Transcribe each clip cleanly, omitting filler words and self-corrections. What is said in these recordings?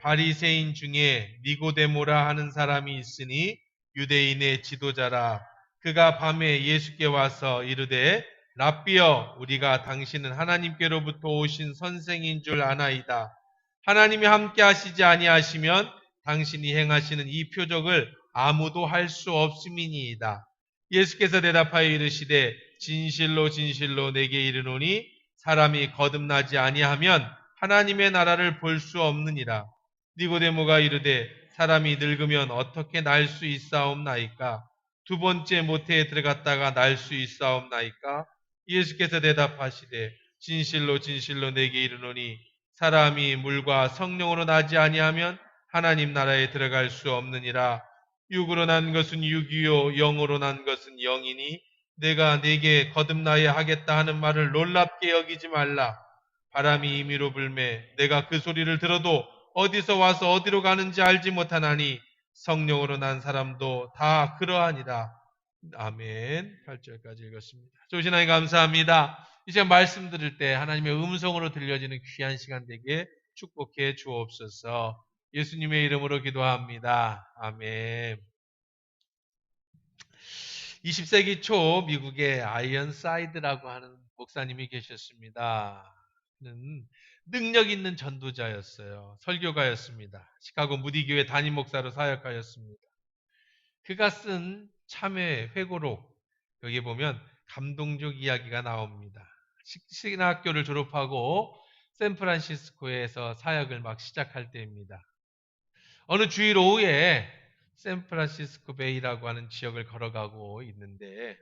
바리새인 중에 니고데모라 하는 사람이 있으니 유대인의 지도자라. 그가 밤에 예수께 와서 이르되 랍비여, 우리가 당신은 하나님께로부터 오신 선생인 줄 아나이다. 하나님이 함께 하시지 아니하시면 당신이 행하시는 이 표적을 아무도 할 수 없음이니이다. 예수께서 대답하여 이르시되 진실로 진실로 내게 이르노니 사람이 거듭나지 아니하면 하나님의 나라를 볼 수 없느니라. 니고데모가 이르되 사람이 늙으면 어떻게 날 수 있사옵나이까? 두 번째 모태에 들어갔다가 날 수 있사옵나이까? 예수께서 대답하시되 진실로 진실로 내게 이르노니 사람이 물과 성령으로 나지 아니하면 하나님 나라에 들어갈 수 없느니라. 육으로 난 것은 육이요 영으로 난 것은 영이니 내가 네게 거듭나야 하겠다 하는 말을 놀랍게 여기지 말라. 바람이 임의로 불매 내가 그 소리를 들어도 어디서 와서 어디로 가는지 알지 못하나니 성령으로 난 사람도 다 그러하니라. 아멘. 8절까지 읽었습니다. 좋으신 하나님 감사합니다. 이제 말씀 들을 때 하나님의 음성으로 들려지는 귀한 시간 되게 축복해 주옵소서. 예수님의 이름으로 기도합니다. 아멘. 20세기 초 미국의 아이언사이드라고 하는 목사님이 계셨습니다. 그는 능력 있는 전도자였어요. 설교가였습니다. 시카고 무디교회 담임 목사로 사역하였습니다. 그가 쓴 참회 회고록, 여기 보면 감동적 이야기가 나옵니다. 신학교를 졸업하고 샌프란시스코에서 사역을 막 시작할 때입니다. 어느 주일 오후에 샌프란시스코 베이라고 하는 지역을 걸어가고 있는데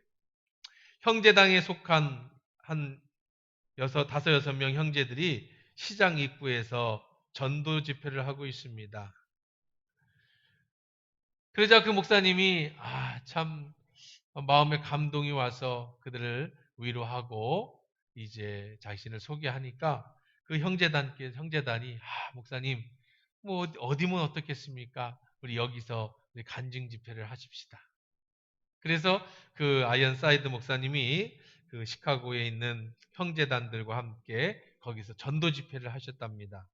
형제당에 속한 한 다섯 여섯 명 형제들이 시장 입구에서 전도 집회를 하고 있습니다. 그러자 그 목사님이 참 마음에 감동이 와서 그들을 위로하고 이제 자신을 소개하니까 그 형제단이 목사님 뭐 어디면 어떻겠습니까? 우리 여기서 우리 간증 집회를 하십시다. 그래서 그 아이언사이드 목사님이 그 시카고에 있는 형제단들과 함께 거기서 전도 집회를 하셨답니다.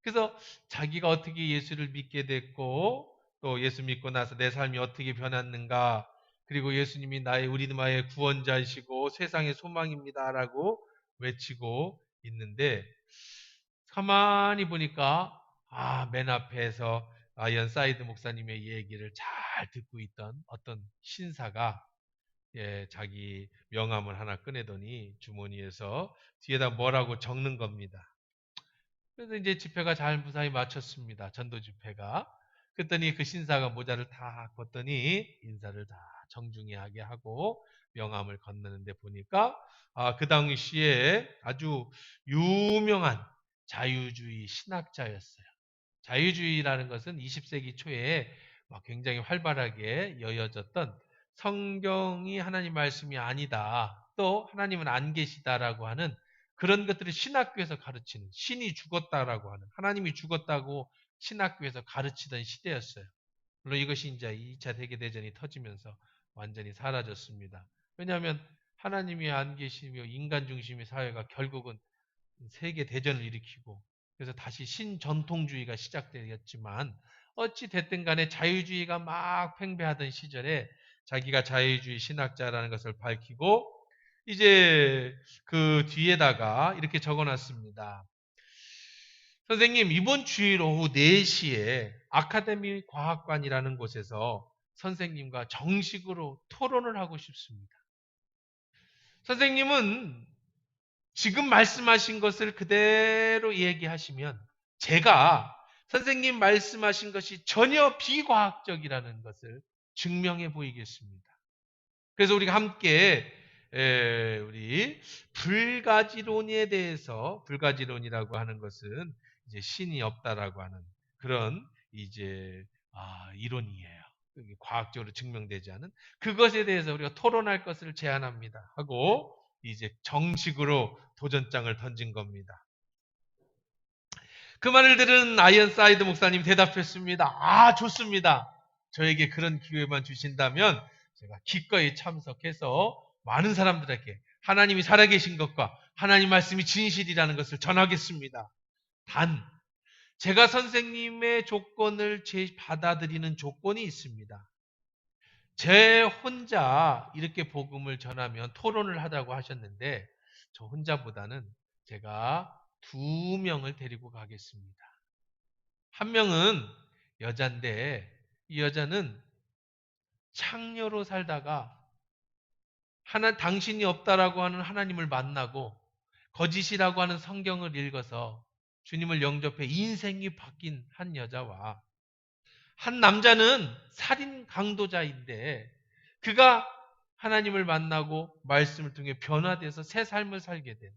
그래서 자기가 어떻게 예수를 믿게 됐고 또 예수 믿고 나서 내 삶이 어떻게 변했는가, 그리고 예수님이 우리나라의 구원자이시고 세상의 소망입니다라고 외치고 있는데 가만히 보니까 맨 앞에서 아이언사이드 목사님의 얘기를 잘 듣고 있던 어떤 신사가 자기 명함을 하나 꺼내더니 주머니에서 뒤에다 뭐라고 적는 겁니다. 그래서 이제 집회가 잘 무사히 마쳤습니다. 전도 집회가. 그랬더니 그 신사가 모자를 다 벗더니 인사를 다 정중하게 하고 명함을 건너는데 보니까 그 당시에 아주 유명한 자유주의 신학자였어요. 자유주의라는 것은 20세기 초에 굉장히 활발하게 여겨졌던 성경이 하나님 말씀이 아니다, 또 하나님은 안 계시다라고 하는 그런 것들을 신학교에서 가르치는, 신이 죽었다라고 하는, 하나님이 죽었다고 신학교에서 가르치던 시대였어요. 물론 이것이 이제 2차 세계대전이 터지면서 완전히 사라졌습니다. 왜냐하면 하나님이 안 계시며 인간 중심의 사회가 결국은 세계대전을 일으키고 그래서 다시 신전통주의가 시작되었지만 어찌 됐든 간에 자유주의가 막 팽배하던 시절에 자기가 자유주의 신학자라는 것을 밝히고 이제 그 뒤에다가 이렇게 적어놨습니다. 선생님, 이번 주일 오후 4시에 아카데미 과학관이라는 곳에서 선생님과 정식으로 토론을 하고 싶습니다. 선생님은 지금 말씀하신 것을 그대로 얘기하시면 제가 선생님 말씀하신 것이 전혀 비과학적이라는 것을 증명해 보이겠습니다. 그래서 우리가 함께 우리 불가지론에 대해서, 불가지론이라고 하는 것은 이제 신이 없다라고 하는 그런 이제 이론이에요. 과학적으로 증명되지 않은 그것에 대해서 우리가 토론할 것을 제안합니다 하고 이제 정식으로 도전장을 던진 겁니다. 그 말을 들은 아이언사이드 목사님 대답했습니다. 좋습니다. 저에게 그런 기회만 주신다면 제가 기꺼이 참석해서 많은 사람들에게 하나님이 살아계신 것과 하나님 말씀이 진실이라는 것을 전하겠습니다. 단 제가 선생님의 조건을 받아들이는 조건이 있습니다. 제 혼자 이렇게 복음을 전하면 토론을 하자고 하셨는데 저 혼자보다는 제가 2명을 데리고 가겠습니다. 한 명은 여잔데 이 여자는 창녀로 살다가 당신이 없다라고 하는 하나님을 만나고 거짓이라고 하는 성경을 읽어서 주님을 영접해 인생이 바뀐 한 여자와 한 남자는 살인 강도자인데 그가 하나님을 만나고 말씀을 통해 변화돼서 새 삶을 살게 된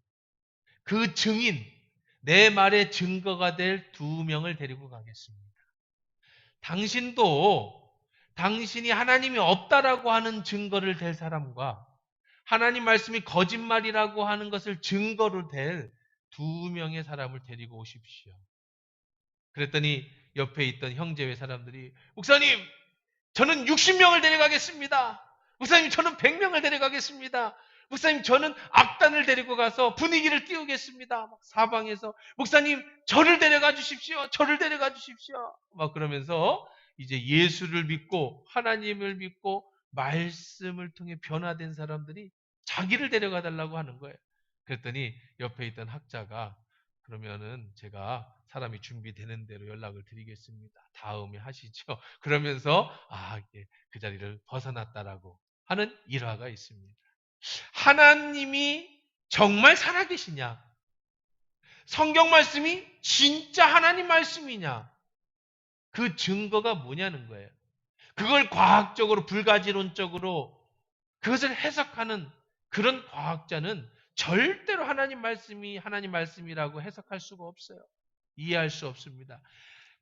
그 증인, 내 말의 증거가 될 2명을 데리고 가겠습니다. 당신도 당신이 하나님이 없다라고 하는 증거를 댈 사람과 하나님 말씀이 거짓말이라고 하는 것을 증거로 댈 2명의 사람을 데리고 오십시오. 그랬더니 옆에 있던 형제회 사람들이 목사님 저는 60명을 데려가겠습니다. 목사님 저는 100명을 데려가겠습니다. 목사님 저는 악단을 데리고 가서 분위기를 띄우겠습니다. 사방에서 목사님 저를 데려가 주십시오. 저를 데려가 주십시오. 막 그러면서 이제 예수를 믿고 하나님을 믿고 말씀을 통해 변화된 사람들이 자기를 데려가 달라고 하는 거예요. 그랬더니 옆에 있던 학자가 그러면은 제가 사람이 준비되는 대로 연락을 드리겠습니다. 다음에 하시죠. 그러면서 그 자리를 벗어났다라고 하는 일화가 있습니다. 하나님이 정말 살아계시냐? 성경 말씀이 진짜 하나님 말씀이냐? 그 증거가 뭐냐는 거예요. 그걸 과학적으로 불가지론적으로 그것을 해석하는 그런 과학자는 절대로 하나님 말씀이 하나님 말씀이라고 해석할 수가 없어요. 이해할 수 없습니다.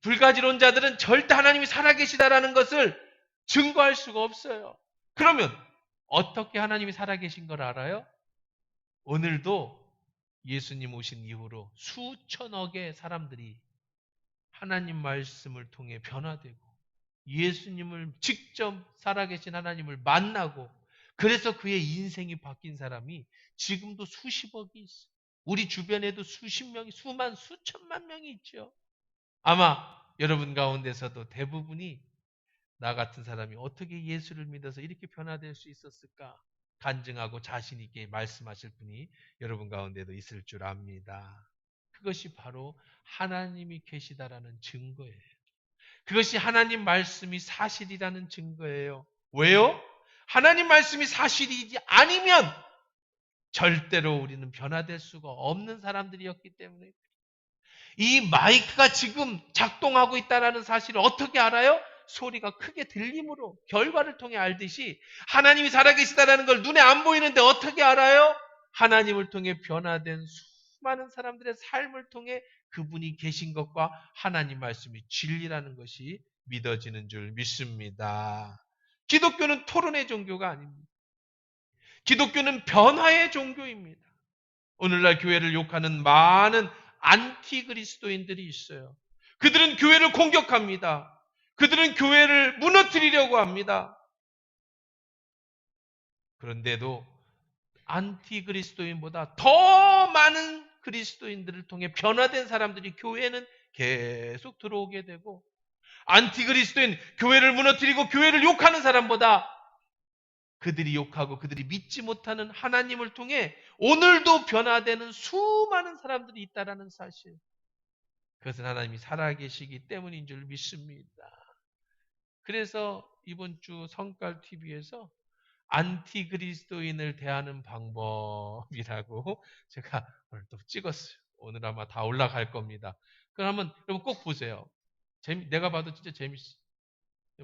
불가지론자들은 절대 하나님이 살아계시다라는 것을 증거할 수가 없어요. 그러면 어떻게 하나님이 살아계신 걸 알아요? 오늘도 예수님 오신 이후로 수천억의 사람들이 하나님 말씀을 통해 변화되고 예수님을 직접 살아계신 하나님을 만나고 그래서 그의 인생이 바뀐 사람이 지금도 수십억이 있어요. 우리 주변에도 수십 명이 수천만 명이 있죠. 아마 여러분 가운데서도 대부분이 나 같은 사람이 어떻게 예수를 믿어서 이렇게 변화될 수 있었을까 간증하고 자신 있게 말씀하실 분이 여러분 가운데도 있을 줄 압니다. 그것이 바로 하나님이 계시다라는 증거예요. 그것이 하나님 말씀이 사실이라는 증거예요. 왜요? 하나님 말씀이 사실이지 아니면 절대로 우리는 변화될 수가 없는 사람들이었기 때문에 이 마이크가 지금 작동하고 있다는 사실을 어떻게 알아요? 소리가 크게 들림으로 결과를 통해 알듯이 하나님이 살아계시다는 걸 눈에 안 보이는데 어떻게 알아요? 하나님을 통해 변화된 수많은 사람들의 삶을 통해 그분이 계신 것과 하나님 말씀이 진리라는 것이 믿어지는 줄 믿습니다. 기독교는 토론의 종교가 아닙니다. 기독교는 변화의 종교입니다. 오늘날 교회를 욕하는 많은 안티 그리스도인들이 있어요. 그들은 교회를 공격합니다. 그들은 교회를 무너뜨리려고 합니다. 그런데도 안티 그리스도인보다 더 많은 그리스도인들을 통해 변화된 사람들이 교회는 계속 들어오게 되고 안티 그리스도인 교회를 무너뜨리고 교회를 욕하는 사람보다 그들이 욕하고 그들이 믿지 못하는 하나님을 통해 오늘도 변화되는 수많은 사람들이 있다는 사실. 그것은 하나님이 살아계시기 때문인 줄 믿습니다. 그래서 이번 주 성깔TV에서 안티그리스도인을 대하는 방법이라고 제가 오늘 또 찍었어요. 오늘 아마 다 올라갈 겁니다. 그러면 여러분 꼭 보세요. 내가 봐도 진짜 재밌어요.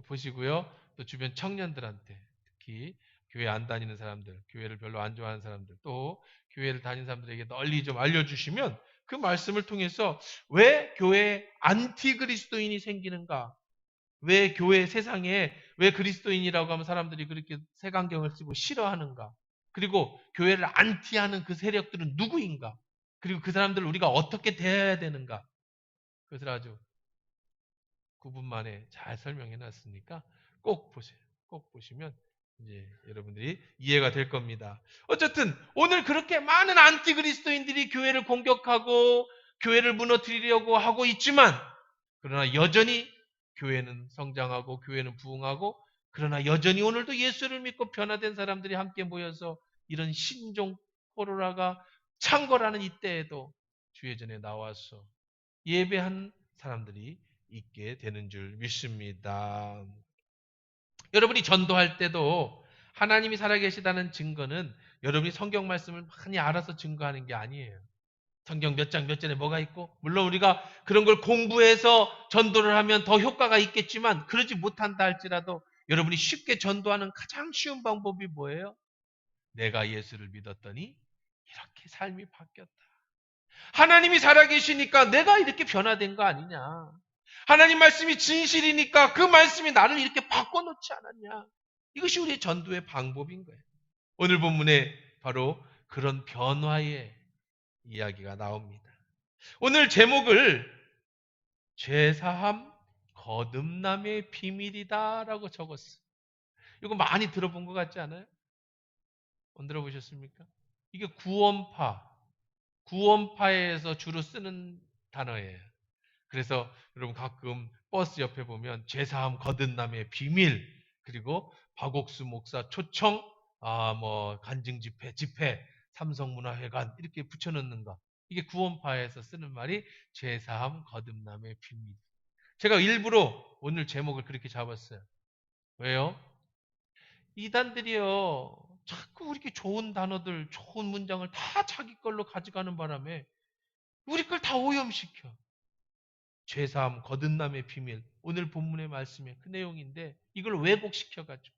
보시고요. 또 주변 청년들한테 특히 교회 안 다니는 사람들, 교회를 별로 안 좋아하는 사람들, 또 교회를 다니는 사람들에게 널리 좀 알려주시면 그 말씀을 통해서 왜 교회에 안티그리스도인이 생기는가? 왜 교회 세상에 왜 그리스도인이라고 하면 사람들이 그렇게 색안경을 쓰고 싫어하는가? 그리고 교회를 안티하는 그 세력들은 누구인가? 그리고 그 사람들을 우리가 어떻게 대해야 되는가? 그것을 아주 9분 만에 잘 설명해 놨으니까 꼭 보세요. 꼭 보시면 이제 여러분들이 이해가 될 겁니다. 어쨌든 오늘 그렇게 많은 안티그리스도인들이 교회를 공격하고 교회를 무너뜨리려고 하고 있지만 그러나 여전히 교회는 성장하고 교회는 부흥하고 그러나 여전히 오늘도 예수를 믿고 변화된 사람들이 함께 모여서 이런 신종 코로나가 창궐하는 이때에도 주의 전에 나와서 예배한 사람들이 있게 되는 줄 믿습니다. 여러분이 전도할 때도 하나님이 살아계시다는 증거는 여러분이 성경 말씀을 많이 알아서 증거하는 게 아니에요. 성경 몇 장 몇 절에 뭐가 있고 물론 우리가 그런 걸 공부해서 전도를 하면 더 효과가 있겠지만 그러지 못한다 할지라도 여러분이 쉽게 전도하는 가장 쉬운 방법이 뭐예요? 내가 예수를 믿었더니 이렇게 삶이 바뀌었다. 하나님이 살아계시니까 내가 이렇게 변화된 거 아니냐. 하나님 말씀이 진실이니까 그 말씀이 나를 이렇게 바꿔놓지 않았냐. 이것이 우리의 전도의 방법인 거예요. 오늘 본문에 바로 그런 변화의 이야기가 나옵니다. 오늘 제목을 죄사함 거듭남의 비밀이다라고 적었어요. 이거 많이 들어본 것 같지 않아요? 안 들어보셨습니까? 이게 구원파에서 주로 쓰는 단어예요. 그래서 여러분 가끔 버스 옆에 보면 죄사함 거듭남의 비밀 그리고 박옥수 목사 초청 간증 집회 삼성문화회관 이렇게 붙여놓는 거 이게 구원파에서 쓰는 말이 죄사함 거듭남의 비밀. 제가 일부러 오늘 제목을 그렇게 잡았어요. 왜요? 이단들이요 자꾸 이렇게 좋은 단어들 좋은 문장을 다 자기 걸로 가져가는 바람에 우리 걸 다 오염시켜. 죄사함, 거듭남의 비밀. 오늘 본문의 말씀에 그 내용인데 이걸 왜곡시켜가지고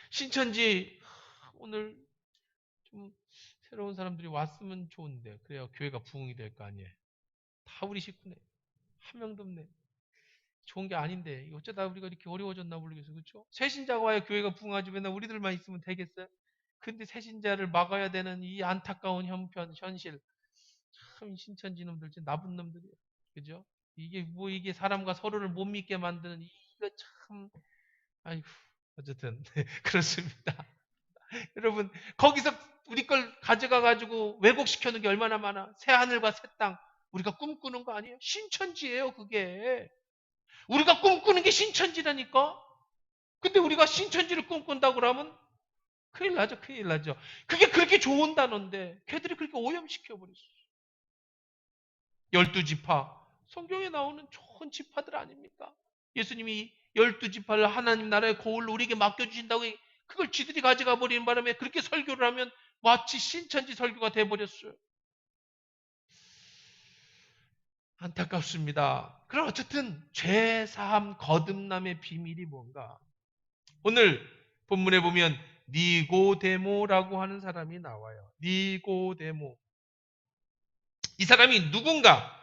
신천지 오늘 좀 새로운 사람들이 왔으면 좋은데 그래야 교회가 부흥이 될 거 아니에요. 다 우리 식구네. 한 명도 없네. 좋은 게 아닌데 어쩌다 우리가 이렇게 어려워졌나 모르겠어요. 그렇죠? 새신자가 와야 교회가 부흥하지 맨날 우리들만 있으면 되겠어요? 근데 새신자를 막아야 되는 이 안타까운 현실. 참 신천지 놈들 진짜 나쁜 놈들이에요. 그죠? 이게 사람과 서로를 못 믿게 만드는 이거 참 아이고 어쨌든 네, 그렇습니다. 여러분 거기서 우리 걸 가져가 가지고 왜곡시켜 놓은 게 얼마나 많아. 새 하늘과 새 땅 우리가 꿈꾸는 거 아니에요? 신천지예요, 그게. 우리가 꿈꾸는 게 신천지라니까. 근데 우리가 신천지를 꿈꾼다고 그러면 큰일 나죠, 큰일 나죠. 그게 그렇게 좋은 단어인데 걔들이 그렇게 오염시켜 버렸어. 12지파. 성경에 나오는 좋은 지파들 아닙니까? 예수님이 12지파를 하나님 나라의 고을로 우리에게 맡겨주신다고 그걸 지들이 가져가 버리는 바람에 그렇게 설교를 하면 마치 신천지 설교가 돼버렸어요. 안타깝습니다. 그럼 어쨌든 죄사함 거듭남의 비밀이 뭔가? 오늘 본문에 보면 니고데모라고 하는 사람이 나와요. 니고데모. 이 사람이 누군가?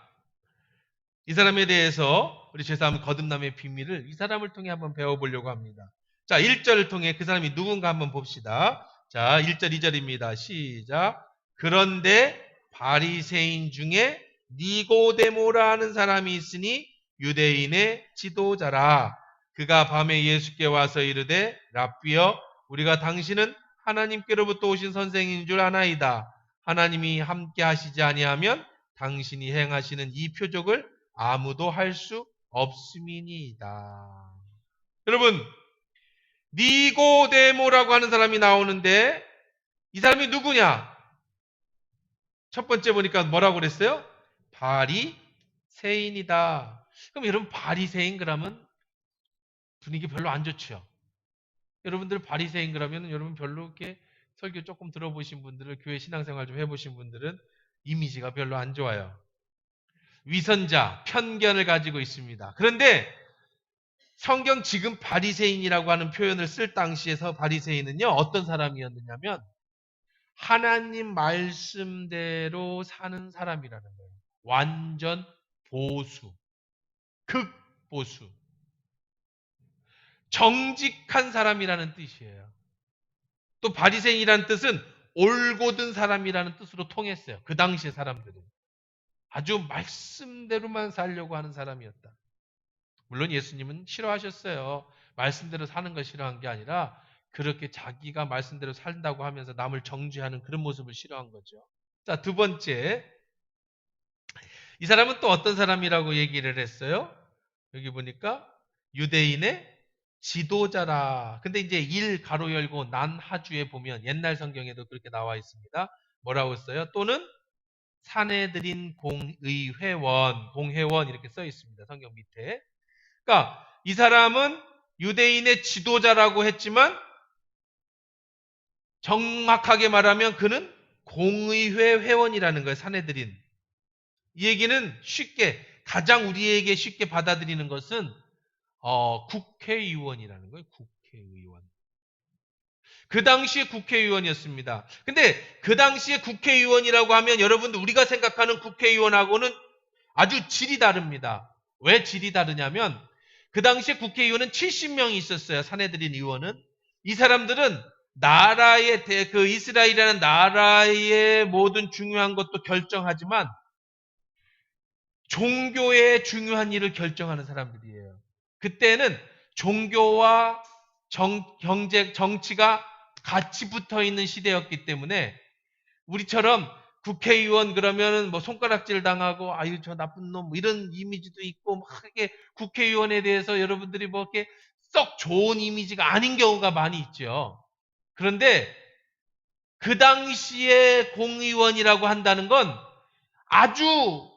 이 사람에 대해서 우리 죄사함 거듭남의 비밀을 이 사람을 통해 한번 배워보려고 합니다. 자, 1절을 통해 그 사람이 누군가 한번 봅시다. 자, 1절, 2절입니다. 시작. 그런데 바리새인 중에 니고데모라는 사람이 있으니 유대인의 지도자라. 그가 밤에 예수께 와서 이르되 랍비여 우리가 당신은 하나님께로부터 오신 선생인 줄 아나이다. 하나님이 함께 하시지 아니하면 당신이 행하시는 이 표적을 아무도 할 수 없음이니이다. 여러분, 니고데모라고 하는 사람이 나오는데 이 사람이 누구냐? 첫 번째 보니까 뭐라고 그랬어요? 바리새인이다. 그럼 여러분 바리새인 그러면 분위기 별로 안 좋죠. 여러분들 바리새인 그러면 여러분 별로 이렇게 설교 조금 들어보신 분들은 교회 신앙생활 좀 해보신 분들은 이미지가 별로 안 좋아요. 위선자, 편견을 가지고 있습니다. 그런데 성경 지금 바리새인이라고 하는 표현을 쓸 당시에서 바리새인은요 어떤 사람이었느냐면 하나님 말씀대로 사는 사람이라는 거예요. 완전 보수, 극보수, 정직한 사람이라는 뜻이에요. 또 바리새인이라는 뜻은 올곧은 사람이라는 뜻으로 통했어요. 그 당시의 사람들은 아주 말씀대로만 살려고 하는 사람이었다. 물론 예수님은 싫어하셨어요. 말씀대로 사는 걸 싫어한 게 아니라 그렇게 자기가 말씀대로 산다고 하면서 남을 정죄하는 그런 모습을 싫어한 거죠. 자, 두 번째. 이 사람은 또 어떤 사람이라고 얘기를 했어요? 여기 보니까 유대인의 지도자라. 근데 이제 일 가로 열고 난 하주에 보면 옛날 성경에도 그렇게 나와 있습니다. 뭐라고 써요? 또는 사내들인 공회원 이렇게 써 있습니다. 성경 밑에. 그러니까 이 사람은 유대인의 지도자라고 했지만 정확하게 말하면 그는 공의회 회원이라는 거예요. 사내들인. 이 얘기는 쉽게 가장 우리에게 쉽게 받아들이는 것은 국회의원이라는 거예요. 국회의원. 그 당시에 국회의원이었습니다. 근데 그 당시에 국회의원이라고 하면 여러분들 우리가 생각하는 국회의원하고는 아주 질이 다릅니다. 왜 질이 다르냐면 그 당시에 국회의원은 70명이 있었어요. 사내들인 의원은. 이 사람들은 나라의 그 이스라엘이라는 나라의 모든 중요한 것도 결정하지만 종교의 중요한 일을 결정하는 사람들이에요. 그때는 종교와 경제, 정치가 같이 붙어 있는 시대였기 때문에 우리처럼 국회의원 그러면은 뭐 손가락질 당하고 아유 저 나쁜 놈 이런 이미지도 있고 막 이게 국회의원에 대해서 여러분들이 뭐 이렇게 썩 좋은 이미지가 아닌 경우가 많이 있죠. 그런데 그 당시에 공의원이라고 한다는 건 아주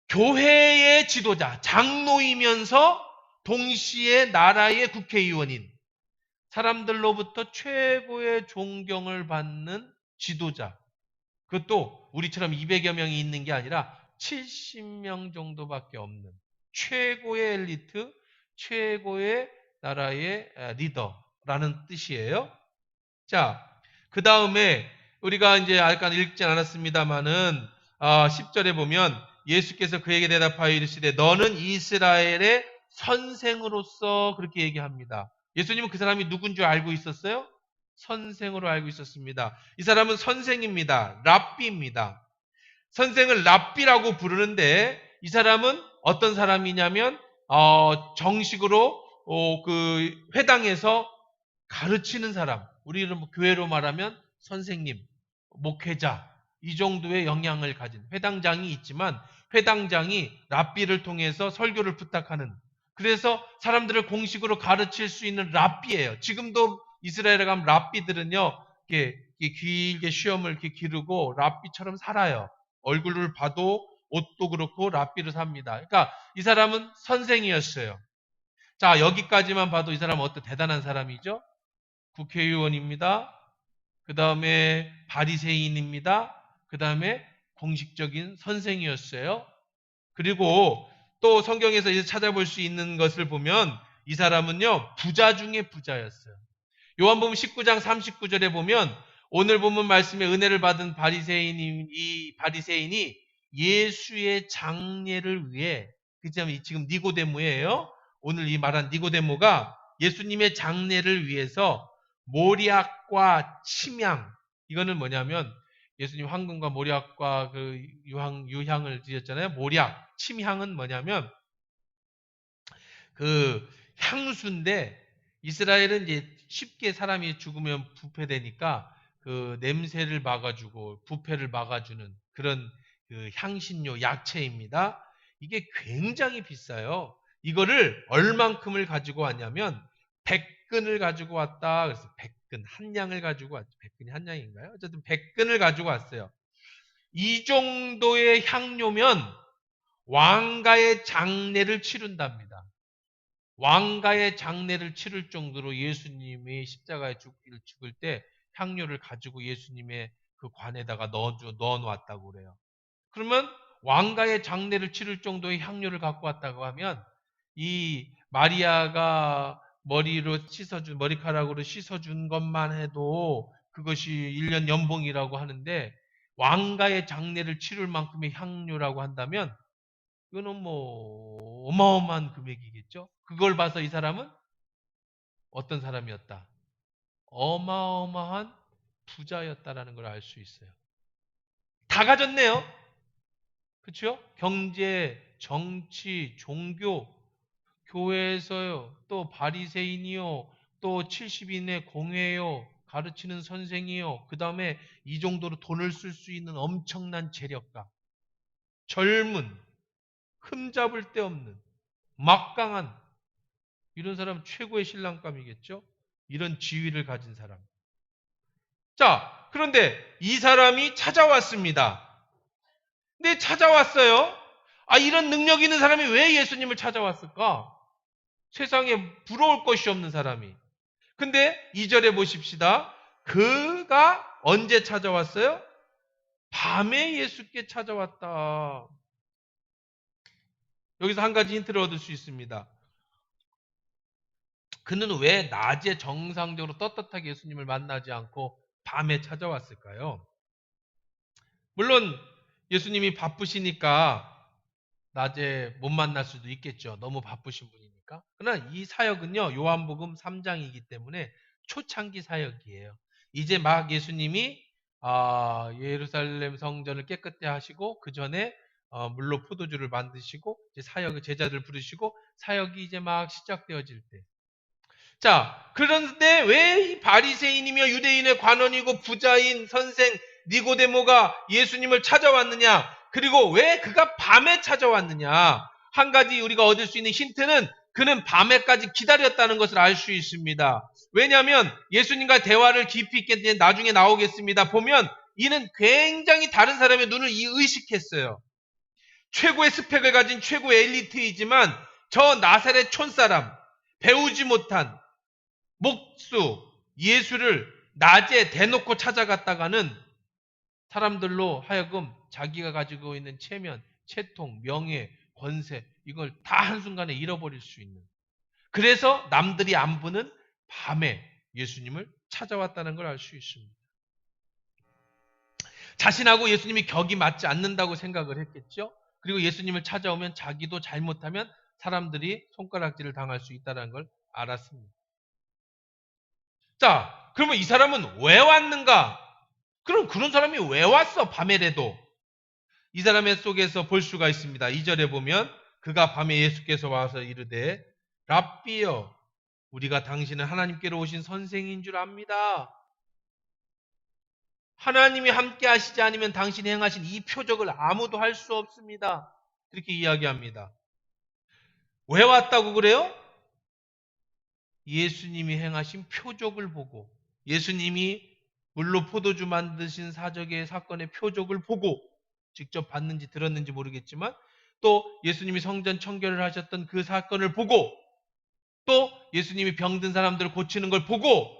교회의 지도자, 장로이면서 동시에 나라의 국회의원인 사람들로부터 최고의 존경을 받는 지도자. 그것도 우리처럼 200여 명이 있는 게 아니라 70명 정도밖에 없는 최고의 엘리트, 최고의 나라의 리더라는 뜻이에요. 자, 그 다음에 우리가 이제 아까 읽지 않았습니다만은 10절에 보면 예수께서 그에게 대답하여 이르시되 너는 이스라엘의 선생으로서 그렇게 얘기합니다. 예수님은 그 사람이 누군 줄 알고 있었어요? 선생으로 알고 있었습니다. 이 사람은 선생입니다. 랍비입니다. 선생을 랍비라고 부르는데 이 사람은 어떤 사람이냐면 정식으로 그 회당에서 가르치는 사람, 우리는 뭐 교회로 말하면 선생님, 목회자 이 정도의 영향을 가진 회당장이 있지만 회당장이 랍비를 통해서 설교를 부탁하는 그래서 사람들을 공식으로 가르칠 수 있는 랍비예요. 지금도 이스라엘에 가면 랍비들은요 이렇게 길게 시험을 이렇게 기르고 랍비처럼 살아요. 얼굴을 봐도 옷도 그렇고 랍비로 삽니다. 그러니까 이 사람은 선생이었어요. 자 여기까지만 봐도 이 사람은 어떤 대단한 사람이죠? 국회의원입니다. 그 다음에 바리새인입니다. 그 다음에 공식적인 선생이었어요. 그리고 또 성경에서 이제 찾아볼 수 있는 것을 보면 이 사람은요 부자 중에 부자였어요. 요한복음 19장 39절에 보면 오늘 본문 말씀에 은혜를 받은 이 바리새인이 예수의 장례를 위해 그렇다면 지금 니고데모예요. 오늘 이 말한 니고데모가 예수님의 장례를 위해서 모략과 침향 이거는 뭐냐면 예수님 황금과 모략과 그 유향을 드렸잖아요. 모략, 침향은 뭐냐면 그 향수인데 이스라엘은 이제 쉽게 사람이 죽으면 부패되니까 그 냄새를 막아주고 부패를 막아주는 그런 그 향신료 약채입니다. 이게 굉장히 비싸요. 이거를 얼만큼을 가지고 왔냐면 100근을 가지고 왔다. 그래서 100근 한 양을 가지고 왔죠. 100근이 한 양인가요? 어쨌든 100근을 가지고 왔어요. 이 정도의 향료면 왕가의 장례를 치른답니다. 왕가의 장례를 치를 정도로 예수님이 십자가에 죽을 때 향료를 가지고 예수님의 그 관에다가 넣어 놓았다고 그래요. 그러면 왕가의 장례를 치를 정도의 향료를 갖고 왔다고 하면 이 마리아가 머리카락으로 씻어준 것만 해도 그것이 1년 연봉이라고 하는데 왕가의 장례를 치를 만큼의 향료라고 한다면 이거는 뭐 어마어마한 금액이겠죠. 그걸 봐서 이 사람은 어떤 사람이었다. 어마어마한 부자였다라는 걸 알 수 있어요. 다 가졌네요. 그렇죠? 경제, 정치, 종교, 교회에서요. 또 바리새인이요. 또 70인의 공회요. 가르치는 선생이요. 그 다음에 이 정도로 돈을 쓸 수 있는 엄청난 재력가. 젊은 흠잡을 데 없는 막강한 이런 사람 최고의 신랑감이겠죠? 이런 지위를 가진 사람. 자, 그런데 이 사람이 찾아왔습니다. 근데 찾아왔어요. 아, 이런 능력 있는 사람이 왜 예수님을 찾아왔을까? 세상에 부러울 것이 없는 사람이. 근데 2절에 보십시다. 그가 언제 찾아왔어요? 밤에 예수께 찾아왔다. 여기서 한 가지 힌트를 얻을 수 있습니다. 그는 왜 낮에 정상적으로 떳떳하게 예수님을 만나지 않고 밤에 찾아왔을까요? 물론 예수님이 바쁘시니까 낮에 못 만날 수도 있겠죠. 너무 바쁘신 분이니까. 그러나 이 사역은요, 요한복음 3장이기 때문에 초창기 사역이에요. 이제 막 예수님이 예루살렘 성전을 깨끗게 하시고 그 전에 물로 포도주를 만드시고 이제 사역의 제자들 부르시고 사역이 이제 막 시작되어질 때. 자, 그런데 왜 이 바리새인이며 유대인의 관원이고 부자인 선생 니고데모가 예수님을 찾아왔느냐? 그리고 왜 그가 밤에 찾아왔느냐? 한 가지 우리가 얻을 수 있는 힌트는 그는 밤에까지 기다렸다는 것을 알 수 있습니다. 왜냐하면 예수님과 대화를 깊이 있게 나중에 나오겠습니다. 보면 이는 굉장히 다른 사람의 눈을 의식했어요. 최고의 스펙을 가진 최고의 엘리트이지만 저 나사렛 촌사람, 배우지 못한 목수, 예수를 낮에 대놓고 찾아갔다가는 사람들로 하여금 자기가 가지고 있는 체면, 채통, 명예, 권세 이걸 다 한순간에 잃어버릴 수 있는. 그래서 남들이 안 보는 밤에 예수님을 찾아왔다는 걸 알 수 있습니다. 자신하고 예수님이 격이 맞지 않는다고 생각을 했겠죠. 그리고 예수님을 찾아오면 자기도 잘못하면 사람들이 손가락질을 당할 수 있다는 걸 알았습니다. 자, 그러면 이 사람은 왜 왔는가? 그럼 그런 사람이 왜 왔어? 밤에라도. 이 사람의 속에서 볼 수가 있습니다. 2절에 보면 그가 밤에 예수께서 와서 이르되 랍비여 우리가 당신은 하나님께로 오신 선생인 줄 압니다. 하나님이 함께 하시지 않으면 당신이 행하신 이 표적을 아무도 할 수 없습니다. 그렇게 이야기합니다. 왜 왔다고 그래요? 예수님이 행하신 표적을 보고 예수님이 물로 포도주 만드신 사적의 사건의 표적을 보고 직접 봤는지 들었는지 모르겠지만 또 예수님이 성전 청결을 하셨던 그 사건을 보고 또 예수님이 병든 사람들을 고치는 걸 보고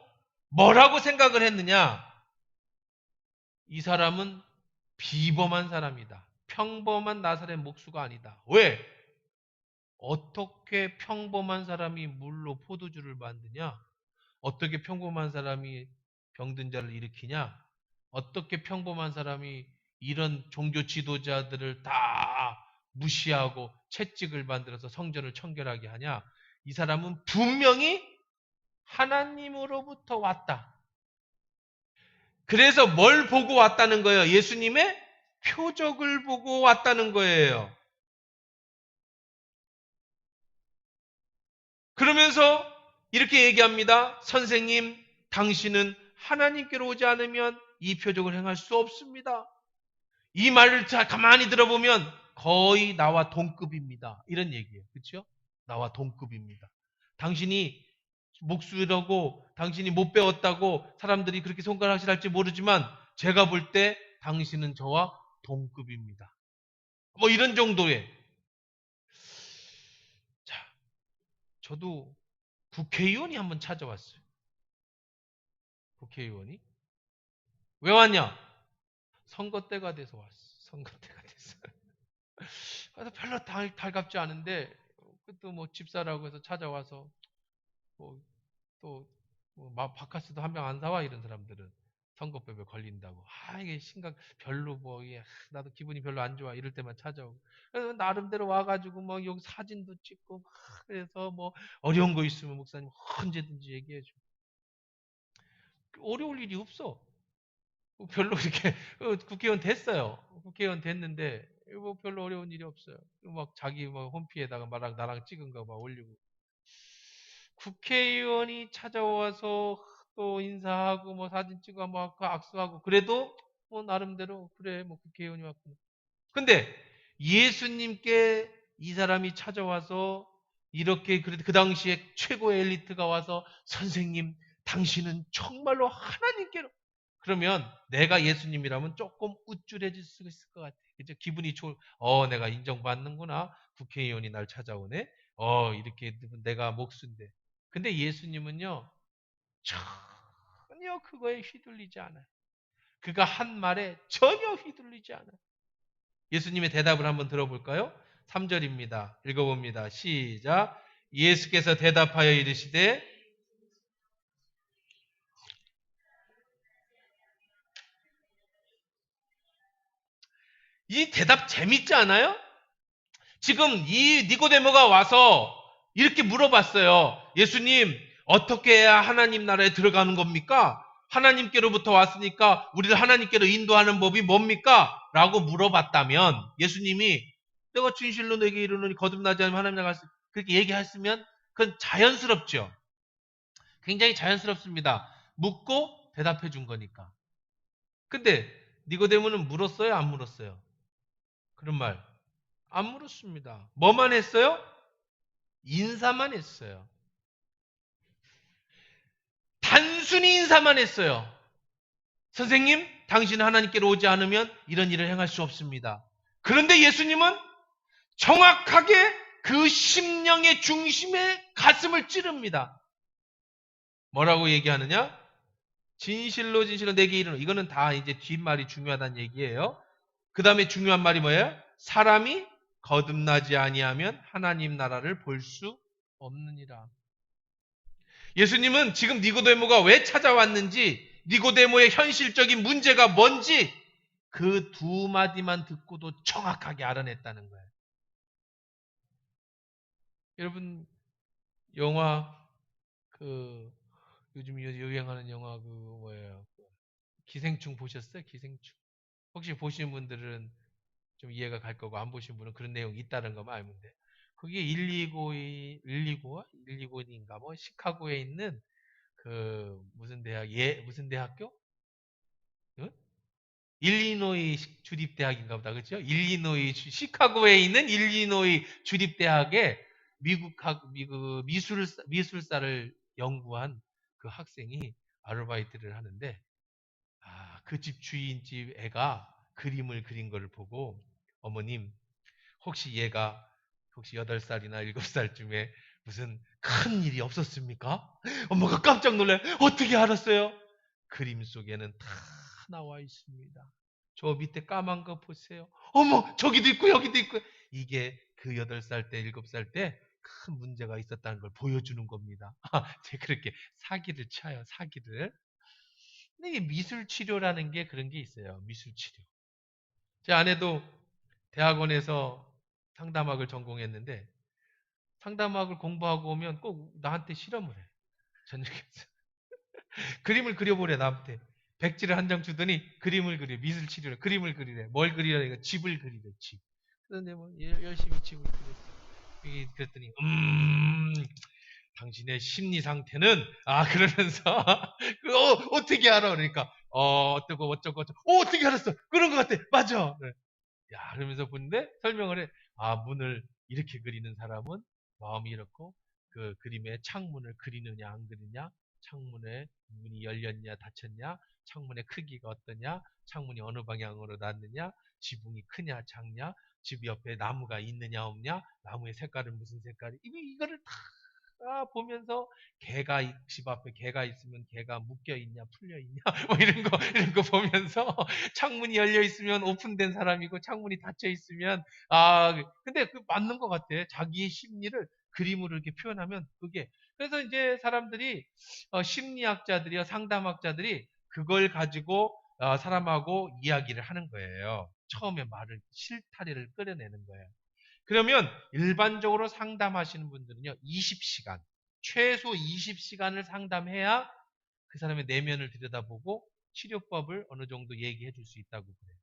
뭐라고 생각을 했느냐? 이 사람은 비범한 사람이다. 평범한 나사렛 목수가 아니다. 왜? 어떻게 평범한 사람이 물로 포도주를 만드냐? 어떻게 평범한 사람이 병든 자를 일으키냐? 어떻게 평범한 사람이 이런 종교 지도자들을 다 무시하고 채찍을 만들어서 성전을 청결하게 하냐? 이 사람은 분명히 하나님으로부터 왔다. 그래서 뭘 보고 왔다는 거예요? 예수님의 표적을 보고 왔다는 거예요. 그러면서 이렇게 얘기합니다. 선생님, 당신은 하나님께로 오지 않으면 이 표적을 행할 수 없습니다. 이 말을 가만히 들어보면 거의 나와 동급입니다. 이런 얘기예요. 그렇죠? 나와 동급입니다. 당신이 목수라고 당신이 못 배웠다고 사람들이 그렇게 손가락질할지 모르지만 제가 볼 때 당신은 저와 동급입니다. 뭐 이런 정도의. 자, 저도 국회의원이 한번 찾아왔어요. 국회의원이. 왜 왔냐? 선거 때가 돼서 왔어. 선거 때가 돼서. 그래서 별로 달갑지 않은데 또 뭐 집사라고 해서 찾아와서 뭐 또 뭐 바카스도 한 병 안 사와 이런 사람들은 선거법에 걸린다고. 이게 심각 별로 뭐 나도 기분이 별로 안 좋아 이럴 때만 찾아오고. 그래서 나름대로 와가지고 뭐 여기 사진도 찍고 막 그래서 뭐 어려운 거 있으면 목사님 언제든지 얘기해 줘. 어려울 일이 없어. 별로 이렇게 국회의원 됐어요. 국회의원 됐는데 뭐 별로 어려운 일이 없어요. 막 자기 뭐 홈피에다가 나랑 찍은 거 막 올리고. 국회의원이 찾아와서 또 인사하고 뭐 사진 찍어 뭐 악수하고 그래도 뭐 나름대로 그래 뭐 국회의원이 왔구나. 근데 예수님께 이 사람이 찾아와서 이렇게 그 당시에 최고의 엘리트가 와서 선생님 당신은 정말로 하나님께로 그러면 내가 예수님이라면 조금 우쭐해질 수 있을 것 같아. 그죠? 기분이 내가 인정받는구나. 국회의원이 날 찾아오네. 이렇게 내가 목수인데. 근데 예수님은요, 전혀 그거에 휘둘리지 않아요. 그가 한 말에 전혀 휘둘리지 않아요. 예수님의 대답을 한번 들어볼까요? 3절입니다. 읽어봅니다. 시작. 예수께서 대답하여 이르시되 이 대답 재밌지 않아요? 지금 이 니고데모가 와서 이렇게 물어봤어요. 예수님, 어떻게 해야 하나님 나라에 들어가는 겁니까? 하나님께로부터 왔으니까 우리를 하나님께로 인도하는 법이 뭡니까? 라고 물어봤다면 예수님이 내가 진실로 내게 이르노니 거듭나지 않으면 하나님 나라 그렇게 얘기했으면 그건 자연스럽죠. 굉장히 자연스럽습니다. 묻고 대답해 준 거니까. 근데 니고데모는 물었어요? 안 물었어요? 그런 말 안 물었습니다. 뭐만 했어요? 인사만 했어요. 단순히 인사만 했어요. 선생님, 당신은 하나님께로 오지 않으면 이런 일을 행할 수 없습니다. 그런데 예수님은 정확하게 그 심령의 중심에 가슴을 찌릅니다. 뭐라고 얘기하느냐? 진실로 진실로 내게 이르노. 이거는 다 이제 뒷말이 중요하다는 얘기예요. 그 다음에 중요한 말이 뭐예요? 사람이 거듭나지 아니하면 하나님 나라를 볼 수 없느니라. 예수님은 지금 니고데모가 왜 찾아왔는지, 니고데모의 현실적인 문제가 뭔지 그 두 마디만 듣고도 정확하게 알아냈다는 거예요. 여러분, 영화 요즘 유행하는 영화 뭐예요? 기생충 보셨어요? 기생충. 혹시 보신 분들은 좀 이해가 갈 거고 안 보신 분은 그런 내용이 있다는 것만 알면 돼. 그게 129인가 뭐 시카고에 있는 무슨 무슨 대학교? 응? 일리노이 주립대학인가 보다. 그렇죠? 시카고에 있는 일리노이 주립대학에 미국 미술사를 연구한 그 학생이 아르바이트를 하는데 그 집 주인집 애가 그림을 그린 걸 보고 어머님 혹시 얘가 혹시 8살이나 7살쯤에 무슨 큰 일이 없었습니까? 엄마가 깜짝 놀래. 어떻게 알았어요? 그림 속에는 다 나와 있습니다. 저 밑에 까만 거 보세요. 어머, 저기도 있고 여기도 있고. 이게 그 8살 때, 7살 때 큰 문제가 있었다는 걸 보여주는 겁니다. 제가 그렇게 사기를 쳐요, 사기를. 근데 이게 미술 치료라는 게 그런 게 있어요. 미술 치료. 제 아내도 대학원에서 상담학을 전공했는데 상담학을 공부하고 오면 꼭 나한테 실험을 해. 저녁에서. 그림을 그려보래 나한테. 백지를 한 장 주더니 그림을 그려. 미술 치료를 그림을 그리래. 뭘 그리래? 집을 그리래. 집. 그런데 뭐 열심히 집을 그렸어. 그랬더니 당신의 심리 상태는 그러면서 어떻게 알아? 그러니까 어쩌고 어쩌고 어떻게 알았어? 그런 것 같아. 맞아. 네. 야, 그러면서 보는데 설명을 해. 문을 이렇게 그리는 사람은 마음이 이렇고 그 그림에 창문을 그리느냐 안 그리냐, 창문에 문이 열렸냐 닫혔냐, 창문의 크기가 어떠냐, 창문이 어느 방향으로 닿느냐, 지붕이 크냐 작냐, 집 옆에 나무가 있느냐 없냐, 나무의 색깔은 무슨 색깔이 이거를 다 보면서 집 앞에 개가 있으면 개가 묶여 있냐 풀려 있냐 뭐 이런 거 보면서 창문이 열려 있으면 오픈된 사람이고 창문이 닫혀 있으면 근데 그 맞는 것 같아. 자기의 심리를 그림으로 이렇게 표현하면 그게 그래서 이제 사람들이 심리학자들이요 상담학자들이 그걸 가지고 사람하고 이야기를 하는 거예요. 처음에 말을 실타래를 끌어내는 거예요. 그러면 일반적으로 상담하시는 분들은요, 20시간, 최소 20시간을 상담해야 그 사람의 내면을 들여다보고 치료법을 어느 정도 얘기해 줄 수 있다고 그래요.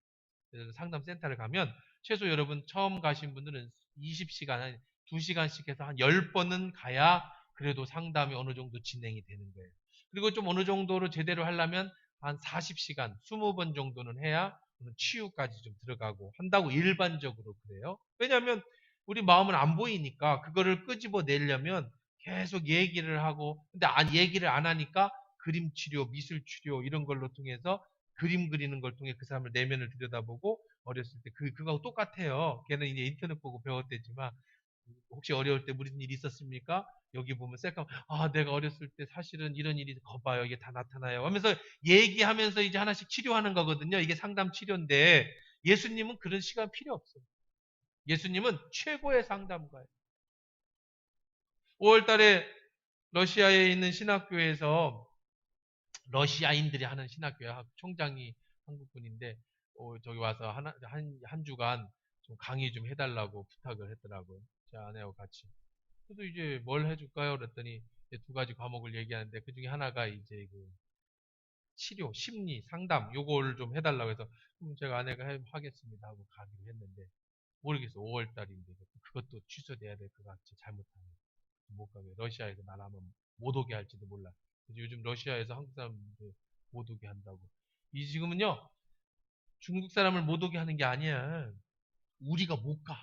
그래서 상담센터를 가면 최소 여러분 처음 가신 분들은 20시간, 한 2시간씩 해서 한 10번은 가야 그래도 상담이 어느 정도 진행이 되는 거예요. 그리고 좀 어느 정도로 제대로 하려면 한 40시간, 20번 정도는 해야 치유까지 좀 들어가고 한다고 일반적으로 그래요. 왜냐하면 우리 마음은 안 보이니까 그거를 끄집어 내려면 계속 얘기를 하고, 근데 얘기를 안 하니까 그림 치료, 미술 치료 이런 걸로 통해서 그림 그리는 걸 통해 그 사람을 내면을 들여다보고 어렸을 때 그거하고 똑같아요. 걔는 이제 인터넷 보고 배웠대지만 혹시 어려울 때 무슨 일 있었습니까? 여기 보면 셀카, 내가 어렸을 때 사실은 이런 일이 거봐요. 이게 다 나타나요. 하면서 얘기하면서 이제 하나씩 치료하는 거거든요. 이게 상담 치료인데 예수님은 그런 시간 필요 없어요. 예수님은 최고의 상담가예요. 5월 달에 러시아에 있는 신학교에서 러시아인들이 하는 신학교야. 총장이 한국분인데 저기 와서 한 주간 좀 강의 좀 해달라고 부탁을 했더라고요. 제 아내하고 같이. 그래서 이제 뭘 해줄까요? 그랬더니 이제 두 가지 과목을 얘기하는데 그 중에 하나가 이제 그 치료, 심리, 상담 요걸 좀 해달라고 해서 제가 아내가 하겠습니다 하고 가기로 했는데 모르겠어. 5월 달인데 그것도 취소돼야 될 것 같이 잘못하면 못 가게. 러시아에서 나라면 못 오게 할지도 몰라. 그래서 요즘 러시아에서 한국 사람들 못 오게 한다고. 이 지금은요 중국 사람을 못 오게 하는 게 아니야. 우리가 못 가.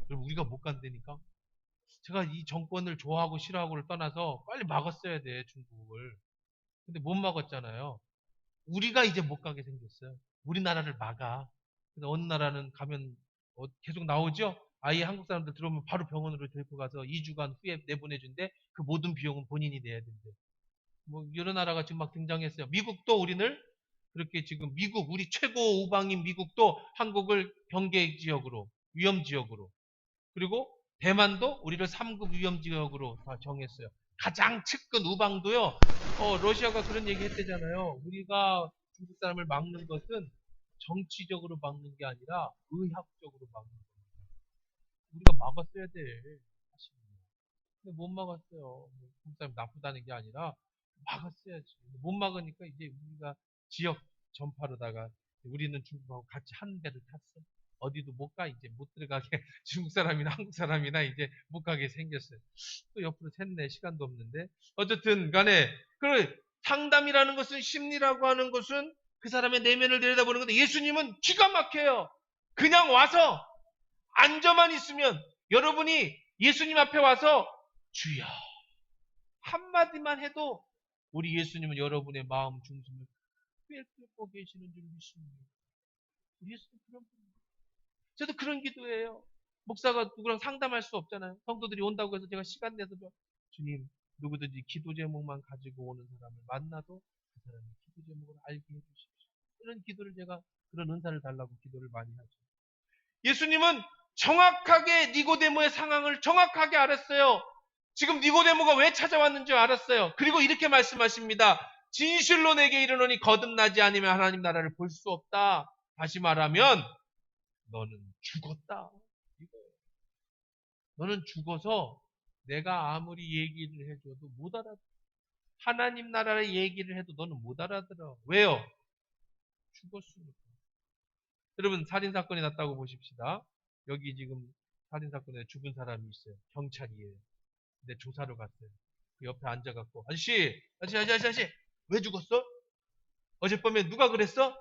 그럼 우리가 못 간다니까. 제가 이 정권을 좋아하고 싫어하고를 떠나서 빨리 막았어야 돼 중국을. 근데 못 막았잖아요. 우리가 이제 못 가게 생겼어요. 우리나라를 막아. 그래서 어느 나라는 가면 계속 나오죠? 아예 한국 사람들 들어오면 바로 병원으로 데리고 가서 2주간 후에 내보내준대. 그 모든 비용은 본인이 내야 된대. 뭐 여러 나라가 지금 막 등장했어요. 미국도 우리를 그렇게 지금 미국 우리 최고 우방인 미국도 한국을 경계 지역으로 위험 지역으로 그리고 대만도 우리를 3급 위험 지역으로 다 정했어요. 가장 측근 우방도요. 러시아가 그런 얘기 했대잖아요. 우리가 중국 사람을 막는 것은 정치적으로 막는 게 아니라 의학적으로 막는 거예요. 우리가 막았어야 돼. 사실은. 근데 못 막았어요. 중국 사람이 나쁘다는 게 아니라 막았어야지. 못 막으니까 이제 우리가 지역 전파로다가 우리는 중국하고 같이 한 배를 탔어. 어디도 못 가, 이제 못 들어가게. 중국 사람이나 한국 사람이나 이제 못 가게 생겼어요. 또 옆으로 샜네. 시간도 없는데. 어쨌든 간에, 그 상담이라는 것은 심리라고 하는 것은 그 사람의 내면을 들여다보는 건데 예수님은 기가 막혀요. 그냥 와서 앉아만 있으면 여러분이 예수님 앞에 와서 주여 한마디만 해도 우리 예수님은 여러분의 마음 중심을 꿰뚫고 계시는 줄 믿습니다. 우리 예수님 그런 분입니다. 저도 그런 기도예요. 목사가 누구랑 상담할 수 없잖아요. 성도들이 온다고 해서 제가 시간 내서 주님 누구든지 기도 제목만 가지고 오는 사람을 만나도 그 사람의 기도 제목을 알게 해주십시오. 그런 기도를 제가 그런 은사를 달라고 기도를 많이 하죠. 예수님은 정확하게 니고데모의 상황을 정확하게 알았어요. 지금 니고데모가 왜 찾아왔는지 알았어요. 그리고 이렇게 말씀하십니다. 진실로 내게 이르노니 거듭나지 않으면 하나님 나라를 볼 수 없다. 다시 말하면 너는 죽었다. 너는 죽어서 내가 아무리 얘기를 해줘도 못 알아들어. 하나님 나라의 얘기를 해도 너는 못 알아들어. 왜요? 죽었으니까. 여러분 살인사건이 났다고 보십시다. 여기 지금 살인사건에 죽은 사람이 있어요. 경찰이에요. 근데 조사를 갔어요. 그 옆에 앉아갖고 아저씨 왜 죽었어? 어젯밤에 누가 그랬어?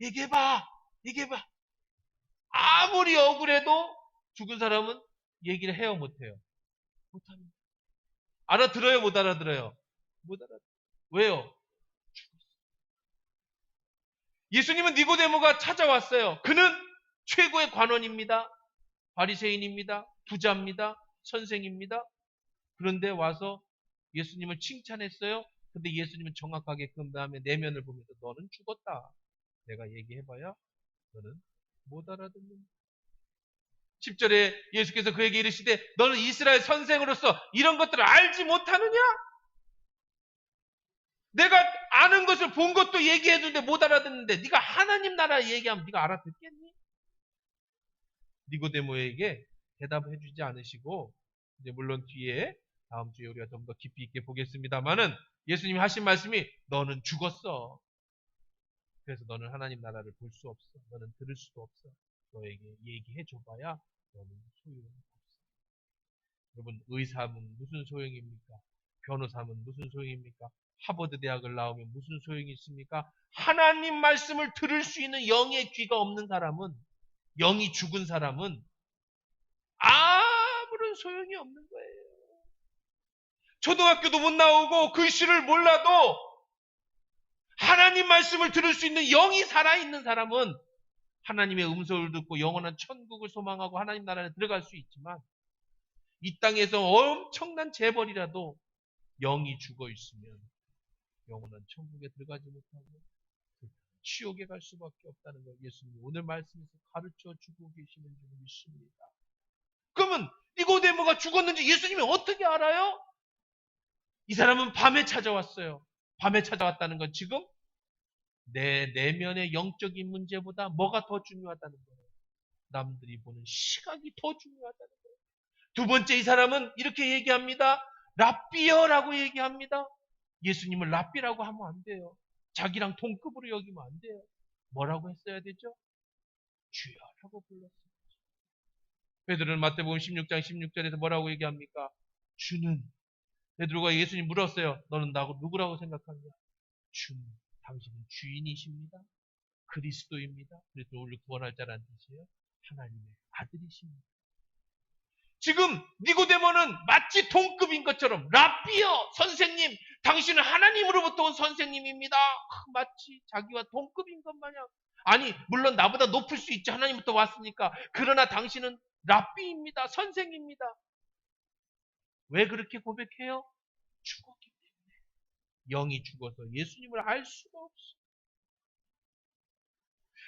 얘기해봐. 얘기해봐. 아무리 억울해도 죽은 사람은 얘기를 해요 못해요? 못합니다. 알아들어요 못 알아들어요? 못 알아들어요. 왜요? 예수님은 니고데모가 찾아왔어요. 그는 최고의 관원입니다. 바리새인입니다. 부자입니다. 선생입니다. 그런데 와서 예수님을 칭찬했어요. 근데 예수님은 정확하게 그 다음에 내면을 보면서 너는 죽었다. 내가 얘기해봐야 너는 못 알아듣는다. 10절에 예수께서 그에게 이르시되 너는 이스라엘 선생으로서 이런 것들을 알지 못하느냐? 내가 아는 것을 본 것도 얘기해주는데 못 알아듣는데 네가 하나님 나라 얘기하면 네가 알아듣겠니? 니고데모에게 대답해 주지 않으시고 이제 물론 뒤에 다음 주에 우리가 좀 더 깊이 있게 보겠습니다만은 예수님이 하신 말씀이 너는 죽었어. 그래서 너는 하나님 나라를 볼 수 없어. 너는 들을 수도 없어. 너에게 얘기해 줘봐야 너는 소용이 없어. 여러분 의사면 무슨 소용입니까? 변호사면 무슨 소용입니까? 하버드 대학을 나오면 무슨 소용이 있습니까? 하나님 말씀을 들을 수 있는 영의 귀가 없는 사람은 영이 죽은 사람은 그건 소용이 없는 거예요. 초등학교도 못 나오고 글씨를 몰라도 하나님 말씀을 들을 수 있는 영이 살아있는 사람은 하나님의 음성을 듣고 영원한 천국을 소망하고 하나님 나라에 들어갈 수 있지만, 이 땅에서 엄청난 재벌이라도 영이 죽어 있으면 영원한 천국에 들어가지 못하고 지옥에 갈 수밖에 없다는 걸 예수님이 오늘 말씀에서 가르쳐 주고 계시는 줄 믿습니다. 그러면 니고데모가 죽었는지 예수님이 어떻게 알아요? 이 사람은 밤에 찾아왔어요. 밤에 찾아왔다는 건 지금 내 내면의 영적인 문제보다 뭐가 더 중요하다는 거예요. 남들이 보는 시각이 더 중요하다는 거예요. 두 번째, 이 사람은 이렇게 얘기합니다. 랍비여라고 얘기합니다. 예수님을 랍비라고 하면 안 돼요. 자기랑 동급으로 여기면 안 돼요. 뭐라고 했어야 되죠? 주여라고 불렀어요. 베드로는 마태복음 16장 16절에서 뭐라고 얘기합니까? 주는, 베드로가 예수님 물었어요. 너는 나고 누구라고 생각하냐? 주는, 당신은 주인이십니다. 그리스도입니다. 그리스도 우리를 구원할 자라는 뜻이에요. 하나님의 아들이십니다. 지금 니고데모는 마치 동급인 것처럼 랍비여, 선생님, 당신은 하나님으로부터 온 선생님입니다. 마치 자기와 동급인 것 마냥. 아니, 물론 나보다 높을 수 있지, 하나님부터 왔으니까. 그러나 당신은 랍비입니다. 선생입니다. 왜 그렇게 고백해요? 죽었기 때문에. 영이 죽어서 예수님을 알 수가 없어.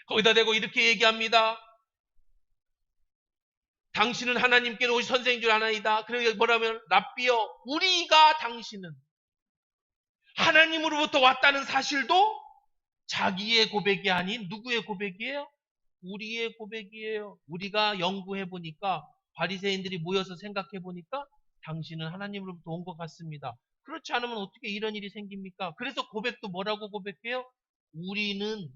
거기다 대고 이렇게 얘기합니다. 당신은 하나님께로 오신 선생인 줄 아나이다. 그러니까 뭐라면, 랍비여, 우리가 당신은 하나님으로부터 왔다는 사실도 자기의 고백이 아닌 누구의 고백이에요? 우리의 고백이에요. 우리가 연구해 보니까, 바리새인들이 모여서 생각해 보니까 당신은 하나님으로부터 온 것 같습니다. 그렇지 않으면 어떻게 이런 일이 생깁니까? 그래서 고백도 뭐라고 고백해요? 우리는,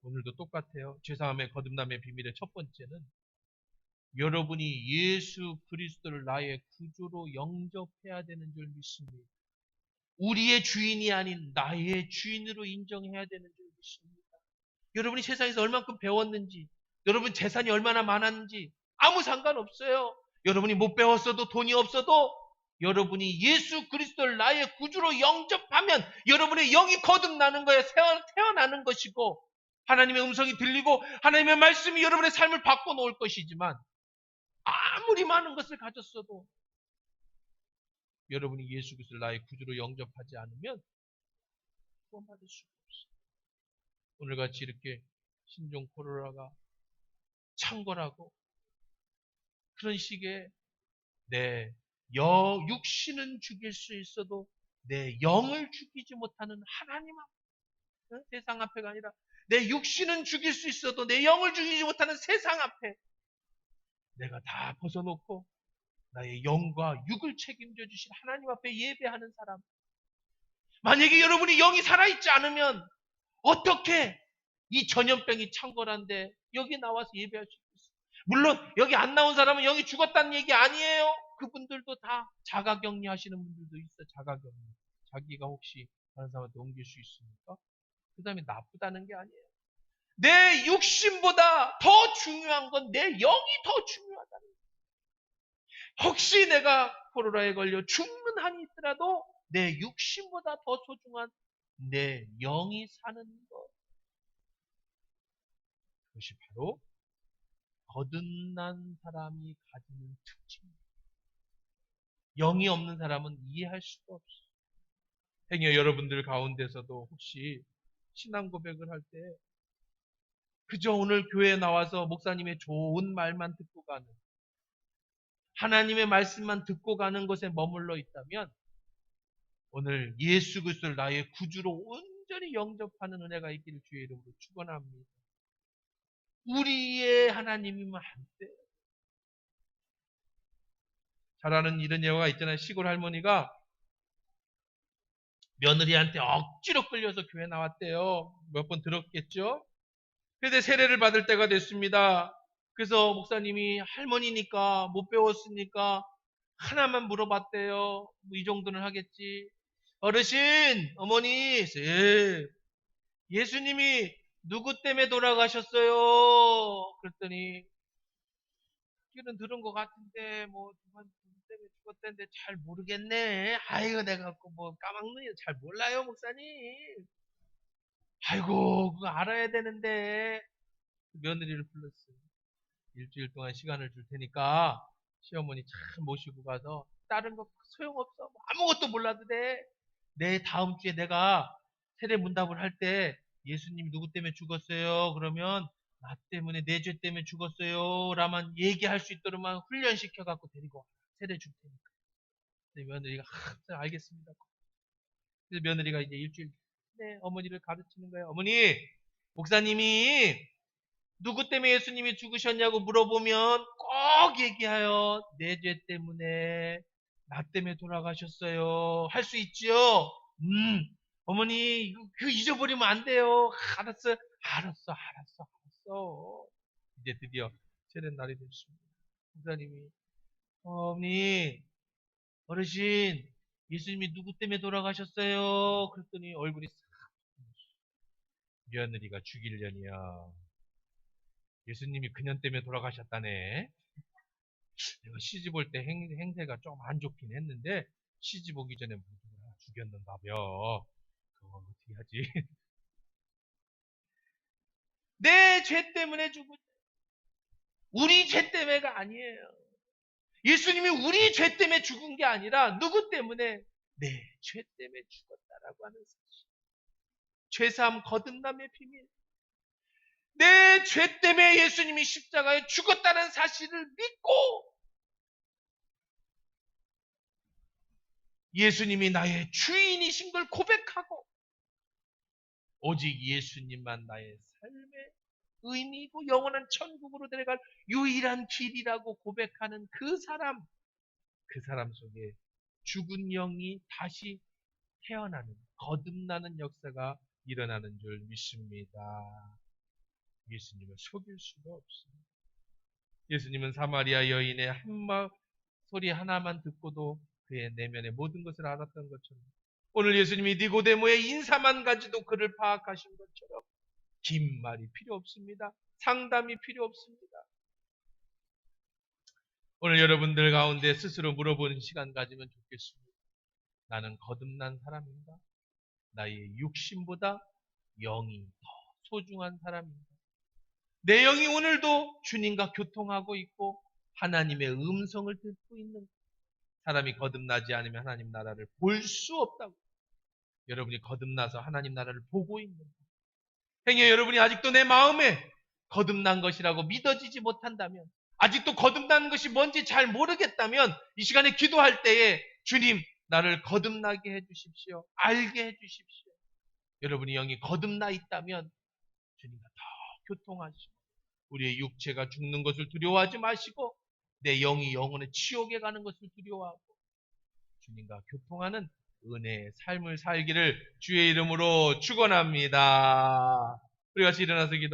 오늘도 똑같아요. 죄사함의 거듭남의 비밀의 첫 번째는 여러분이 예수 그리스도를 나의 구주로 영접해야 되는 줄 믿습니다. 우리의 주인이 아닌 나의 주인으로 인정해야 되는 줄 믿습니다. 여러분이 세상에서 얼만큼 배웠는지, 여러분 재산이 얼마나 많았는지 아무 상관없어요. 여러분이 못 배웠어도, 돈이 없어도 여러분이 예수 그리스도를 나의 구주로 영접하면 여러분의 영이 거듭나는 거예요. 태어나는 것이고, 하나님의 음성이 들리고 하나님의 말씀이 여러분의 삶을 바꿔놓을 것이지만, 아무리 많은 것을 가졌어도 여러분이 예수 그리스도를 나의 구주로 영접하지 않으면 구원받을 수가 없어요. 오늘같이 이렇게 신종 코로나가 창궐하고 그런 시기에 내 육신은 죽일 수 있어도 내 영을 죽이지 못하는 하나님 앞에, 세상 앞에가 아니라 내 육신은 죽일 수 있어도 내 영을 죽이지 못하는 세상 앞에 내가 다 벗어놓고 나의 영과 육을 책임져 주신 하나님 앞에 예배하는 사람. 만약에 여러분이 영이 살아있지 않으면 어떻게 이 전염병이 창궐한데 여기 나와서 예배할 수 있겠어요? 물론 여기 안 나온 사람은 영이 죽었다는 얘기 아니에요. 그분들도 다 자가격리 하시는 분들도 있어요. 자가격리. 자기가 혹시 다른 사람한테 옮길 수 있으니까. 그 다음에 나쁘다는 게 아니에요. 내 육신보다 더 중요한 건 내 영이 더 중요하다는 거예요. 혹시 내가 코로나에 걸려 죽는 한이 있더라도 내 육신보다 더 소중한 내 영이 사는 것. 그것이 바로 거듭난 사람이 가지는 특징입니다. 영이 없는 사람은 이해할 수가 없어요. 행여 여러분들 가운데서도 혹시 신앙 고백을 할 때 그저 오늘 교회에 나와서 목사님의 좋은 말만 듣고 가는, 하나님의 말씀만 듣고 가는 것에 머물러 있다면 오늘 예수 그리스도를 나의 구주로 온전히 영접하는 은혜가 있기를 주의 이름으로 축원합니다. 우리의 하나님이면 안 돼요. 잘 아는 이런 예화가 있잖아요. 시골 할머니가 며느리한테 억지로 끌려서 교회 나왔대요. 몇 번 들었겠죠? 그런데 세례를 받을 때가 됐습니다. 그래서 목사님이 할머니니까 못 배웠으니까 하나만 물어봤대요. 뭐 이 정도는 하겠지. 어르신, 어머니, 예. 예수님이 누구 때문에 돌아가셨어요? 그랬더니 듣기는 들은 것 같은데 뭐 누구 때문에 죽었다는데 잘 모르겠네. 아이고 내가 뭐 까막눈이 잘 몰라요 목사님. 아이고 그거 알아야 되는데 며느리를 불렀어요. 일주일 동안 시간을 줄 테니까 시어머니 참 모시고 가서 다른 거 소용없어. 뭐 아무것도 몰라도 돼. 내 다음 주에 내가 세례 문답을 할 때 예수님이 누구 때문에 죽었어요? 그러면 나 때문에 내 죄 때문에 죽었어요. 라만 얘기할 수 있도록만 훈련시켜갖고 데리고 와. 세례 줄 테니까. 며느리가 알겠습니다. 그래서 며느리가 이제 일주일 네, 어머니를 가르치는 거예요. 어머니, 목사님이 누구 때문에 예수님이 죽으셨냐고 물어보면 꼭 얘기하여 내 죄 때문에 나 때문에 돌아가셨어요. 할 수 있죠? 어머니 이거 잊어버리면 안 돼요. 알았어. 알았어. 이제 드디어 세례 날이 됐습니다. 목사님이 어머니 어르신 예수님이 누구 때문에 돌아가셨어요? 그랬더니 얼굴이 싹 며느리가 죽이려니야. 예수님이 그년 때문에 돌아가셨다네. 내가 시집 올 때 행세가 좀 안 좋긴 했는데 시집 오기 전에 모두가 죽였는가벼. 그거 어떻게 하지? 내 죄 때문에 죽은 우리 죄 때문에가 아니에요. 예수님이 우리 죄 때문에 죽은 게 아니라 누구 때문에? 내 죄 때문에 죽었다라고 하는 사실. 죄사함 거듭남의 비밀. 내 죄 때문에 예수님이 십자가에 죽었다는 사실을 믿고 예수님이 나의 주인이신 걸 고백하고 오직 예수님만 나의 삶의 의미이고 영원한 천국으로 데려갈 유일한 길이라고 고백하는 그 사람 속에 죽은 영이 다시 태어나는 거듭나는 역사가 일어나는 줄 믿습니다. 예수님을 속일 수가 없습니다. 예수님은 사마리아 여인의 한마 소리 하나만 듣고도 그의 내면의 모든 것을 알았던 것처럼 오늘 예수님이 니고데모의 인사만 가지도 그를 파악하신 것처럼 긴 말이 필요 없습니다. 상담이 필요 없습니다. 오늘 여러분들 가운데 스스로 물어보는 시간 가지면 좋겠습니다. 나는 거듭난 사람인가? 나의 육신보다 영이 더 소중한 사람인가? 내 영이 오늘도 주님과 교통하고 있고 하나님의 음성을 듣고 있는 사람이 거듭나지 않으면 하나님 나라를 볼 수 없다고. 여러분이 거듭나서 하나님 나라를 보고 있는 행여 여러분이 아직도 내 마음에 거듭난 것이라고 믿어지지 못한다면 아직도 거듭난 것이 뭔지 잘 모르겠다면 이 시간에 기도할 때에 주님 나를 거듭나게 해주십시오. 알게 해주십시오. 여러분이 영이 거듭나 있다면 주님과 더 교통하시고 우리의 육체가 죽는 것을 두려워하지 마시고 내 영이 영혼의 지옥에 가는 것을 두려워하고 주님과 교통하는 은혜의 삶을 살기를 주의 이름으로 축원합니다. 우리 같이 일어나서 기도